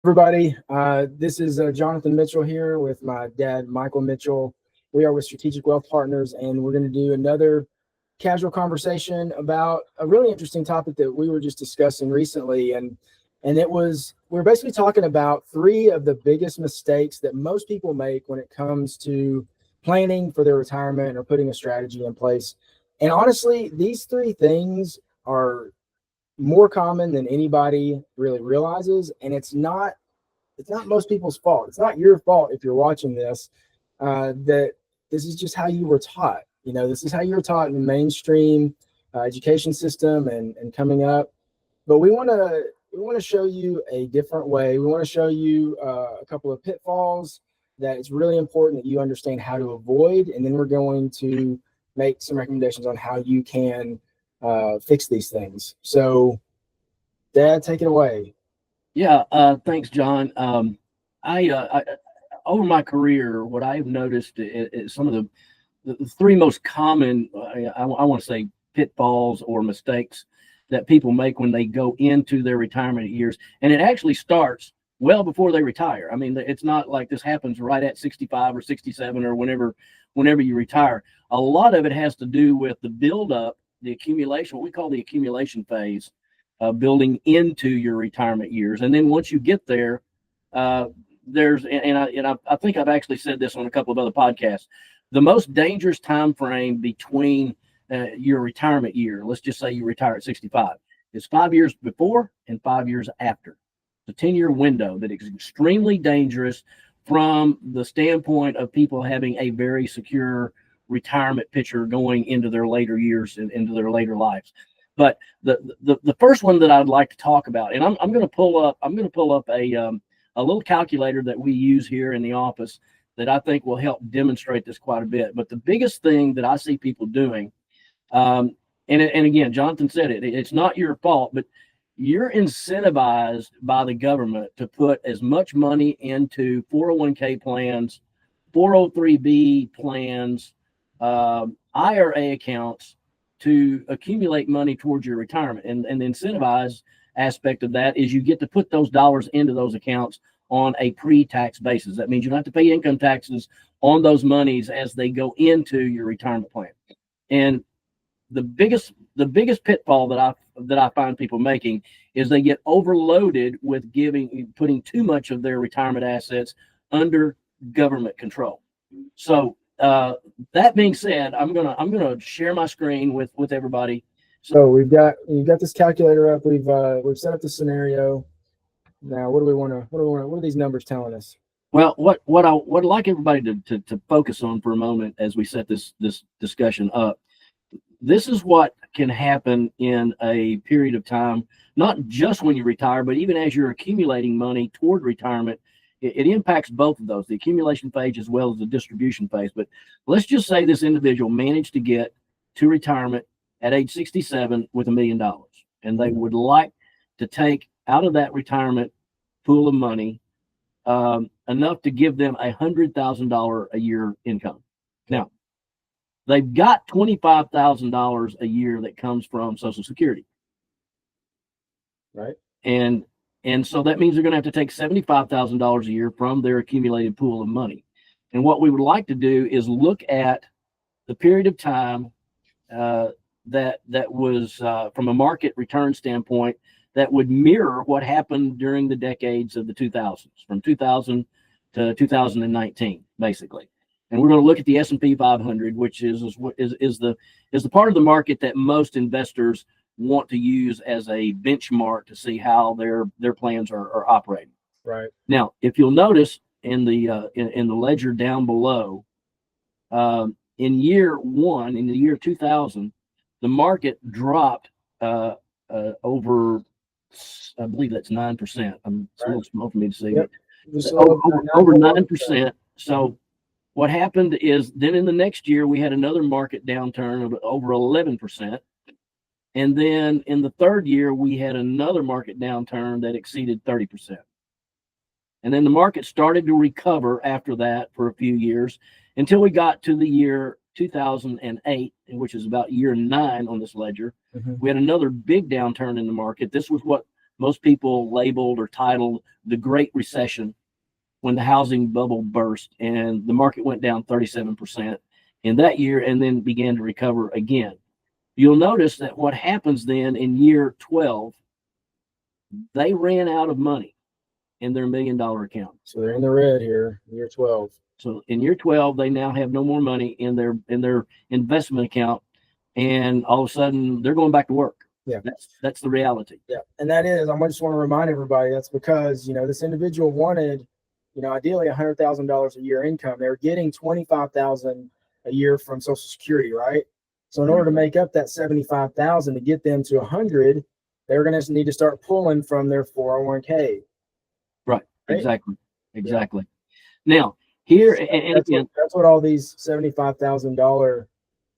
Everybody. This is Jonathan Mitchell here with my dad, Michael Mitchell. We are with Strategic Wealth Partners, and we're going to do another casual conversation about a really interesting topic that we were just discussing recently. And we're basically talking about three of the biggest mistakes that most people make when it comes to planning for their retirement or putting a strategy in place. And honestly, these three things are more common than anybody really realizes, and it's not most people's fault. It's not your fault if you're watching this. That this is just how you were taught. This is how you were taught in the mainstream education system and coming up. But we want to show you a different way. We want to show you a couple of pitfalls that it's really important that you understand how to avoid, and then we're going to make some recommendations on how you can fix these things. So, Dad, take it away. Yeah, thanks, John. I over my career, what I've noticed is some of the three most common, I want to say, pitfalls or mistakes that people make when they go into their retirement years, and it actually starts well before they retire. I mean, it's not like this happens right at 65 or 67 or whenever you retire. A lot of it has to do with the buildup, the accumulation, what we call the accumulation phase, building into your retirement years. And then once you get there, I think I've actually said this on a couple of other podcasts. The most dangerous time frame between your retirement year, let's just say you retire at 65, is 5 years before and 5 years after. It's a 10-year window that is extremely dangerous from the standpoint of people having a very secure retirement picture going into their later years and into their later lives. But the first one that I'd like to talk about, and I'm going to pull up a little calculator that we use here in the office that I think will help demonstrate this quite a bit. But the biggest thing that I see people doing, and again, Jonathan said it's not your fault, but you're incentivized by the government to put as much money into 401k plans, 403b plans, IRA accounts to accumulate money towards your retirement. And the incentivized aspect of that is you get to put those dollars into those accounts on a pre-tax basis. That means you don't have to pay income taxes on those monies as they go into your retirement plan. And the biggest pitfall that I find people making is they get overloaded with putting too much of their retirement assets under government control. So that being said, I'm gonna share my screen with everybody. So you've got this calculator up. We've set up the scenario. Now, what are these numbers telling us? Well, what I'd like everybody to focus on for a moment as we set this discussion up. This is what can happen in a period of time, not just when you retire, but even as you're accumulating money toward retirement. It impacts both of those, the accumulation phase as well as the distribution phase. But let's just say this individual managed to get to retirement at age 67 with $1 million, and they would like to take out of that retirement pool of money enough to give them $100,000 a year income. Now, they've got $25,000 a year that comes from Social Security. Right. And so that means they're going to have to take $75,000 a year from their accumulated pool of money. And what we would like to do is look at the period of time that was from a market return standpoint that would mirror what happened during the decades of the 2000s, from 2000 to 2019, basically. And we're going to look at the S&P 500, which is the part of the market that most investors want to use as a benchmark to see how their plans are operating. Right. Now, if you'll notice in the ledger down below, in year one, in the year 2000, the market dropped over, I believe that's 9%. It's a little small for me to see. Yep. Over 9%. So what happened is then in the next year, we had another market downturn of over 11%. And then in the third year, we had another market downturn that exceeded 30%. And then the market started to recover after that for a few years until we got to the year 2008, which is about year 9 on this ledger. Mm-hmm. We had another big downturn in the market. This was what most people labeled or titled the Great Recession, when the housing bubble burst and the market went down 37% in that year and then began to recover again. You'll notice that what happens then in year 12, they ran out of money in their $1 million account. So they're in the red here, year 12. So in year 12, they now have no more money in their investment account, and all of a sudden they're going back to work. Yeah, that's the reality. Yeah, and that is, I just want to remind everybody, that's because, you know, this individual wanted, you know, ideally $100,000 a year income. They were getting $25,000 a year from Social Security, right? So in order to make up that $75,000 to get them to 100, they're going to need to start pulling from their 401k. Right. Exactly. Yeah. Now here, so and that's what all these $75,000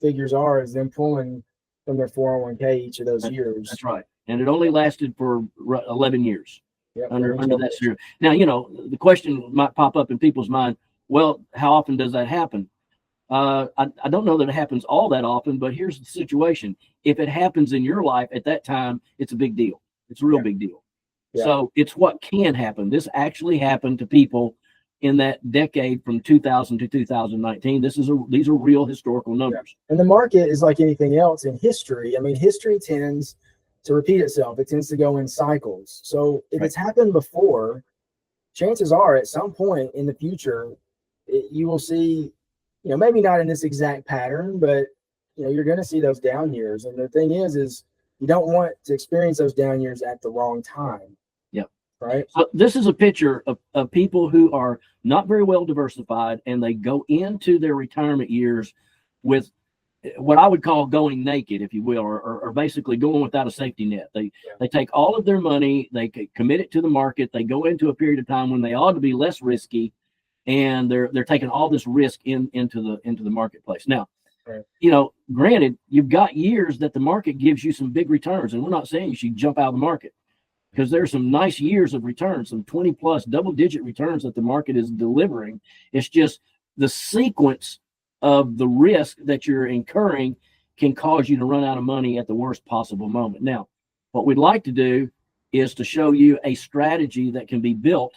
figures are, is them pulling from their 401k each of those years. That's right. And it only lasted for 11 years. Yep, under that scenario. Now, you know, the question might pop up in people's mind, well, how often does that happen? I don't know that it happens all that often, but here's the situation. If it happens in your life at that time, it's a big deal. It's a real big deal. Yeah. So it's what can happen. This actually happened to people in that decade from 2000 to 2019. These are real historical numbers. Yeah. And the market is like anything else in history. I mean, history tends to repeat itself. It tends to go in cycles. So if it's happened before, chances are at some point in the future, you will see, you know, maybe not in this exact pattern, but, you know, you're going to see those down years. And the thing is you don't want to experience those down years at the wrong time. Yep. Right. So this is a picture of people who are not very well diversified, and they go into their retirement years with what I would call going naked, if you will, or basically going without a safety net. They take all of their money, they commit it to the market, they go into a period of time when they ought to be less risky, and they're taking all this risk into the marketplace. Now, you know, granted, you've got years that the market gives you some big returns, and we're not saying you should jump out of the market, because there's some nice years of returns, some 20 plus double-digit returns that the market is delivering. It's just the sequence of the risk that you're incurring can cause you to run out of money at the worst possible moment. Now, what we'd like to do is to show you a strategy that can be built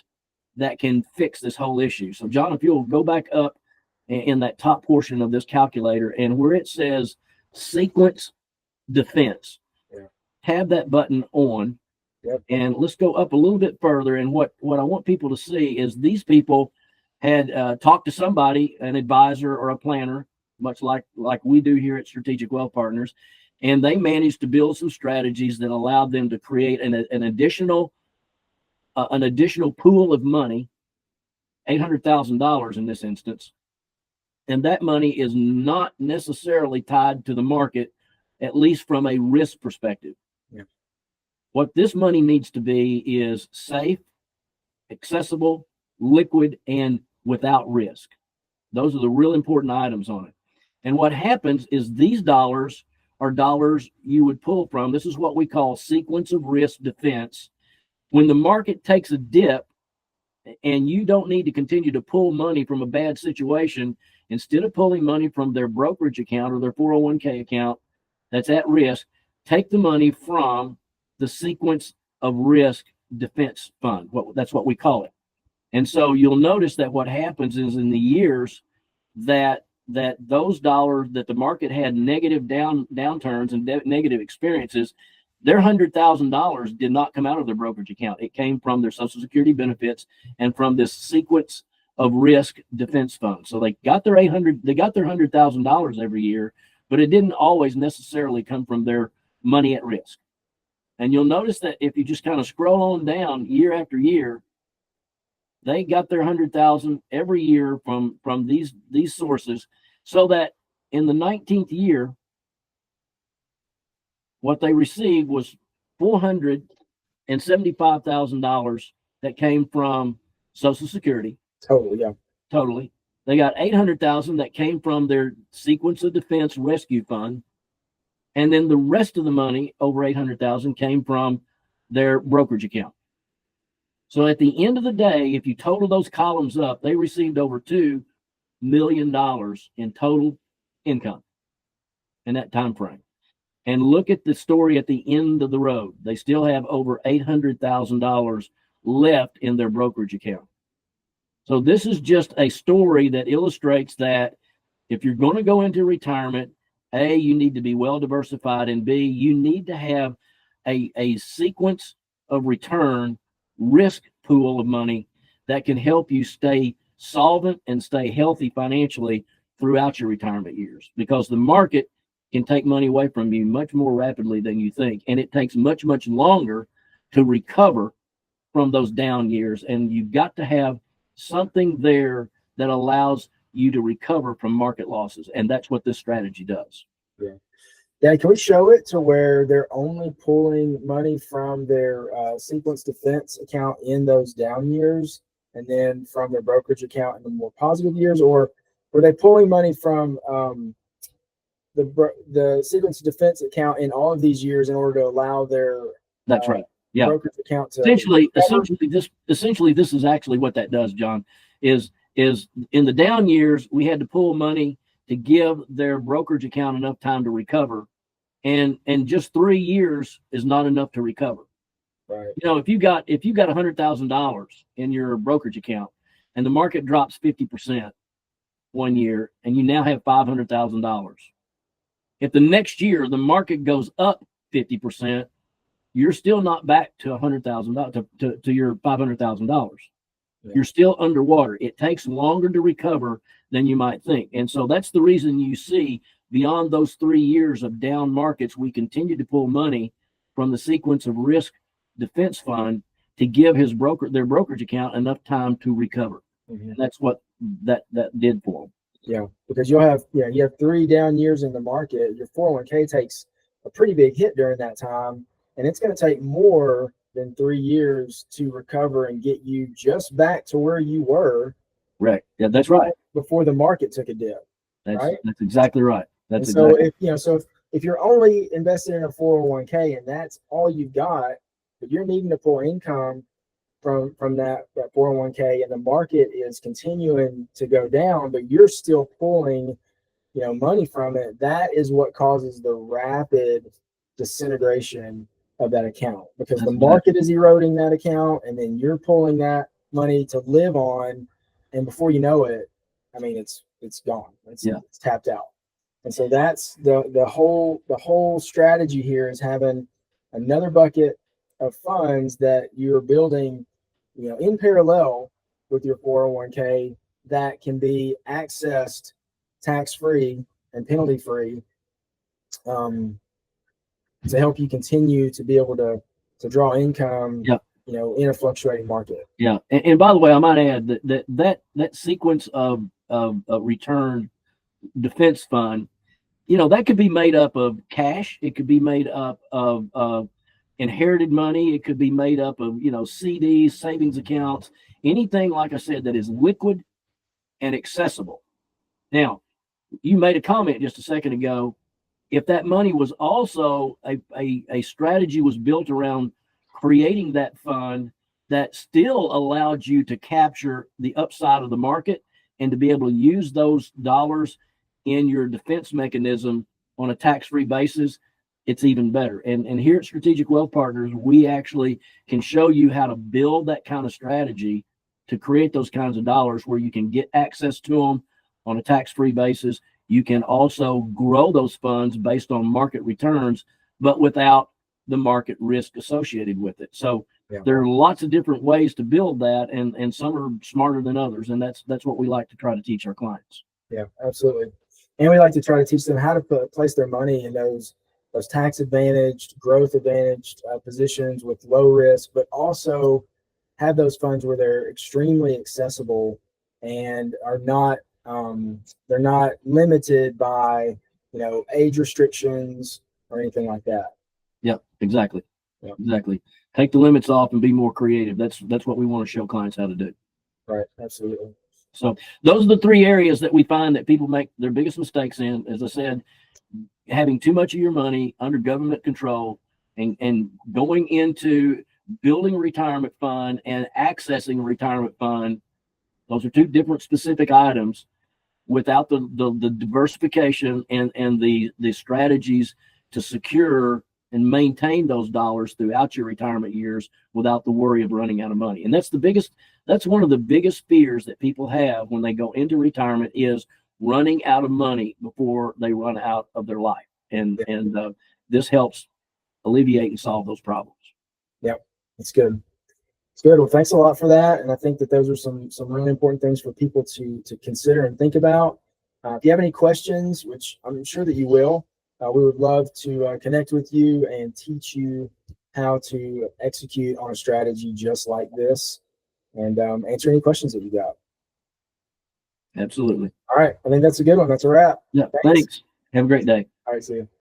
that can fix this whole issue. So, John, if you'll go back up in that top portion of this calculator, and where it says sequence defense, have that button on. And let's go up a little bit further. And what I want people to see is these people had talked to somebody, an advisor or a planner, much like we do here at Strategic Wealth Partners, and they managed to build some strategies that allowed them to create an additional pool of money, $800,000 in this instance, and that money is not necessarily tied to the market, at least from a risk perspective. What this money needs to be is safe, accessible, liquid, and without risk. Those are the real important items on it. And what happens is these dollars are dollars you would pull from. This is what we call sequence of risk defense. When the market takes a dip and you don't need to continue to pull money from a bad situation, instead of pulling money from their brokerage account or their 401k account that's at risk, take the money from the sequence of risk defense fund. That's what we call it. And so you'll notice that what happens is in the years that those dollars that the market had negative downturns and negative experiences, their $100,000 did not come out of their brokerage account. It came from their Social Security benefits and from this sequence of risk defense fund. So they got their $100,000 every year, but it didn't always necessarily come from their money at risk. And you'll notice that if you just kind of scroll on down year after year, they got their 100,000 every year from these sources, so that in the 19th year, what they received was $475,000 that came from Social Security. Totally. They got $800,000 that came from their Sequence of Defense Rescue Fund. And then the rest of the money, over $800,000, came from their brokerage account. So at the end of the day, if you total those columns up, they received over $2 million in total income in that time frame. and look at the story at the end of the road. They still have over $800,000 left in their brokerage account. So this is just a story that illustrates that if you're going to go into retirement, A, you need to be well diversified, and B, you need to have a sequence of return risk pool of money that can help you stay solvent and stay healthy financially throughout your retirement years, because the market can take money away from you much more rapidly than you think, and it takes much, much longer to recover from those down years. And you've got to have something there that allows you to recover from market losses, and that's what this strategy does. Yeah. Dad, can we show it to where they're only pulling money from their sequence defense account in those down years, and then from their brokerage account in the more positive years? Or were they pulling money from the sequence defense account in all of these years in order to allow their That's right. Yeah. brokerage account to Essentially this is actually what that does, John, is in the down years, we had to pull money to give their brokerage account enough time to recover. And just 3 years is not enough to recover. Right. You know, if you got $100,000 in your brokerage account and the market drops 50% 1 year, and you now have $500,000. If the next year the market goes up 50%, you're still not back to $100,000 to your $500,000. Yeah. You're still underwater. It takes longer to recover than you might think. And so that's the reason you see beyond those 3 years of down markets, we continue to pull money from the sequence of risk defense fund to give their brokerage account enough time to recover. Mm-hmm. And that's what that did for them. Yeah, because you have 3 down years in the market. Your 401k takes a pretty big hit during that time, and it's going to take more than 3 years to recover and get you just back to where you were. Right. Yeah, that's right. Before the market took a dip. That's exactly right. That's so exactly. if you're only invested in a 401k and that's all you've got, but you're needing to pull income from that 401k, and the market is continuing to go down, but you're still pulling, money from it, that is what causes the rapid disintegration of that account, because the market is eroding that account, and then you're pulling that money to live on, and before you know it, I mean, it's gone. It's tapped out. And so that's the whole strategy here, is having another bucket of funds that you're building, in parallel with your 401k, that can be accessed tax-free and penalty-free, to help you continue to be able to draw income, in a fluctuating market. Yeah. And by the way, I might add that sequence of return defense fund, that could be made up of cash. It could be made up of inherited money. It could be made up of, CDs, savings accounts, anything, like I said, that is liquid and accessible. Now, you made a comment just a second ago. If that money was also a strategy was built around creating that fund that still allowed you to capture the upside of the market and to be able to use those dollars in your defense mechanism on a tax-free basis, it's even better. And here at Strategic Wealth Partners, we actually can show you how to build that kind of strategy to create those kinds of dollars where you can get access to them on a tax-free basis. You can also grow those funds based on market returns, but without the market risk associated with it. So there are lots of different ways to build that, and some are smarter than others. And that's what we like to try to teach our clients. Yeah, absolutely. And we like to try to teach them how to place their money in those tax advantaged, growth advantaged positions with low risk, but also have those funds where they're extremely accessible and are not they're not limited by age restrictions or anything like that. Yep, exactly. Yep. Exactly. Take the limits off and be more creative. That's what we want to show clients how to do. Right, absolutely. So those are the 3 areas that we find that people make their biggest mistakes in. As I said, having too much of your money under government control and going into building a retirement fund and accessing a retirement fund. Those are 2 different specific items without the diversification and the strategies to secure and maintain those dollars throughout your retirement years without the worry of running out of money. And that's one of the biggest fears that people have when they go into retirement, is running out of money before they run out of their life. And this helps alleviate and solve those problems. Yep, that's good. It's good. Well, thanks a lot for that. And I think that those are some really important things for people to consider and think about. If you have any questions, which I'm sure that you will, we would love to connect with you and teach you how to execute on a strategy just like this, and answer any questions that you got. Absolutely. All right. I think that's a good one. That's a wrap. Yeah. Thanks. Have a great day. All right. See you.